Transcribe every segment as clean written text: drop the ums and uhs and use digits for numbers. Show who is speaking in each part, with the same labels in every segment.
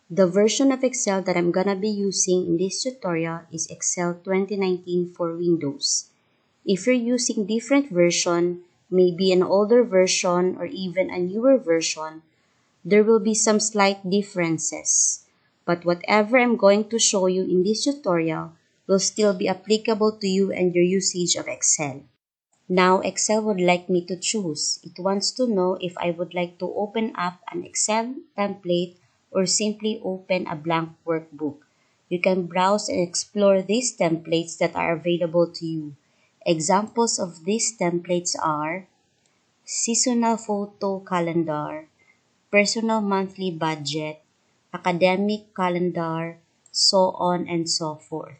Speaker 1: The version of Excel that I'm gonna be using in this tutorial is Excel 2019 for Windows. If you're using different version, maybe an older version or even a newer version, there will be some slight differences. But whatever I'm going to show you in this tutorial will still be applicable to you and your usage of Excel. Now Excel would like me to choose. It wants to know if I would like to open up an Excel template or simply open a blank workbook. You can browse and explore these templates that are available to you. Examples of these templates are seasonal photo calendar, personal monthly budget, academic calendar, so on and so forth.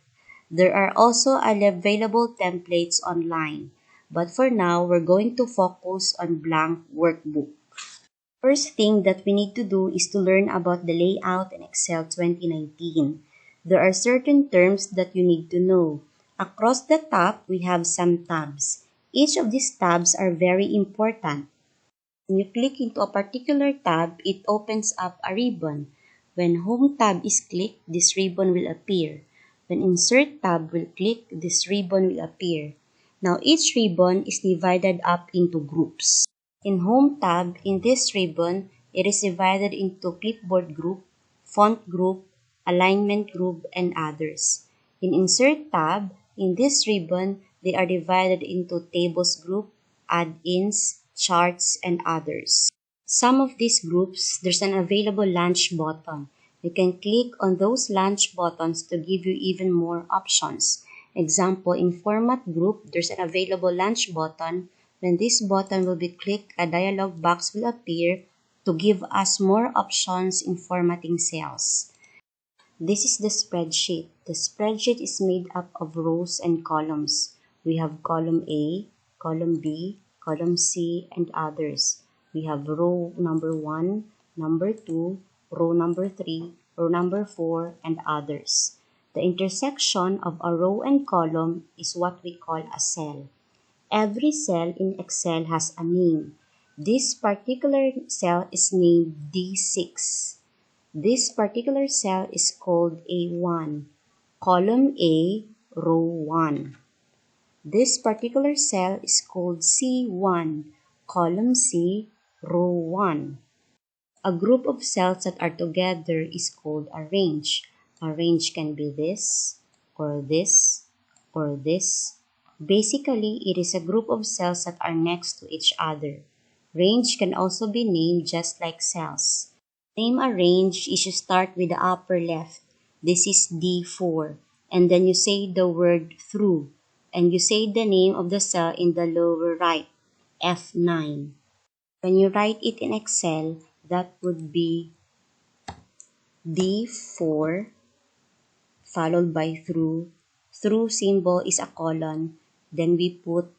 Speaker 1: There are also available templates online, but for now, we're going to focus on blank workbook. First thing that we need to do is to learn about the layout in Excel 2019. There are certain terms that you need to know. Across the top, we have some tabs. Each of these tabs are very important. When you click into a particular tab, it opens up a ribbon. When Home tab is clicked, this ribbon will appear. When Insert tab will click, this ribbon will appear. Now each ribbon is divided up into groups. In Home tab, in this ribbon, it is divided into Clipboard group, Font group, Alignment group, and others. In Insert tab, in this ribbon, they are divided into Tables group, Add-ins, Charts, and others. Some of these groups, there's an available launch button. You can click on those launch buttons to give you even more options. Example, in Format group, there's an available launch button. When this button will be clicked, a dialog box will appear to give us more options in formatting cells. This is the spreadsheet. The spreadsheet is made up of rows and columns. We have column A, column B, column C, and others. We have row number 1, number 2, row number 3, row number 4, and others. The intersection of a row and column is what we call a cell. Every cell in Excel has a name. This particular cell is named D6. This particular cell is called A1, column A, row 1. This particular cell is called C1, column C, row 1. A group of cells that are together is called a range. A range can be this, or this, or this. Basically, it is a group of cells that are next to each other. Range can also be named just like cells. Name a range is you start with the upper left. This is D4. And then you say the word through. And you say the name of the cell in the lower right, F9. When you write it in Excel, that would be D4 followed by through. Through symbol is a colon. Then we put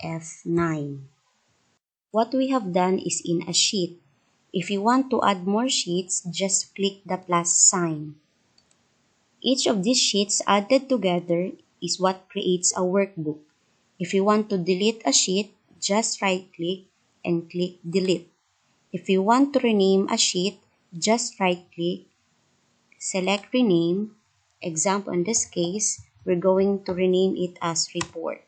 Speaker 1: F9. What we have done is in a sheet. If you want to add more sheets, just click the plus sign. Each of these sheets added together is what creates a workbook. If you want to delete a sheet, just right-click and click Delete. If you want to rename a sheet, just right-click, select Rename. Example, in this case, we're going to rename it as Report.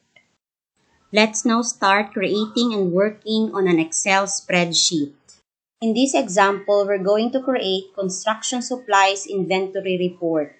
Speaker 1: Let's now start creating and working on an Excel spreadsheet. In this example, we're going to create construction supplies inventory report.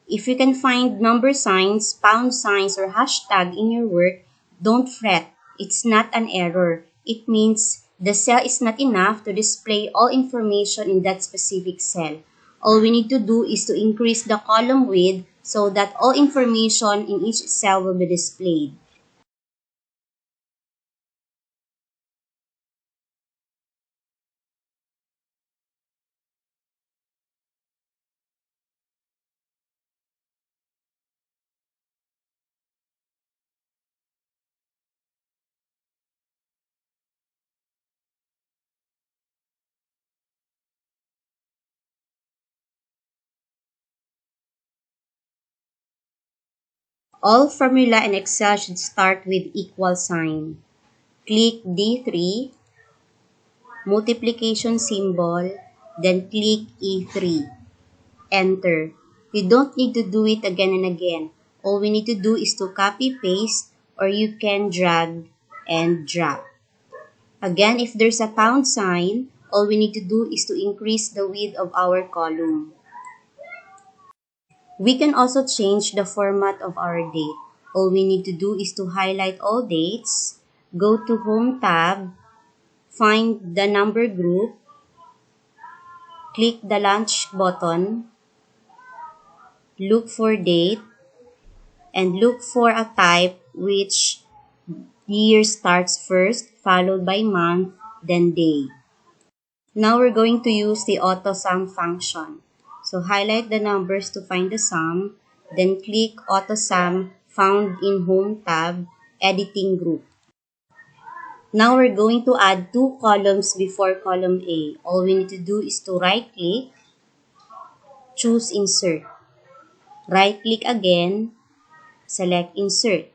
Speaker 1: If you can find number signs, pound signs, or hashtag in your work, don't fret. It's not an error. It means the cell is not enough to display all information in that specific cell. All we need to do is to increase the column width so that all information in each cell will be displayed. All formula in Excel should start with equal sign. Click D3, multiplication symbol, then click E3. Enter. You don't need to do it again and again. All we need to do is to copy paste or you can drag and drop. Again, if there's a pound sign, all we need to do is to increase the width of our column. We can also change the format of our date. All we need to do is to highlight all dates, go to Home tab, find the number group, click the launch button, look for date, and look for a type which year starts first, followed by month, then day. Now we're going to use the auto sum function. So highlight the numbers to find the sum, then click auto sum found in Home tab, editing group. Now we're going to add two columns before column A. All we need to do is to right click, choose insert. Right click again, select insert.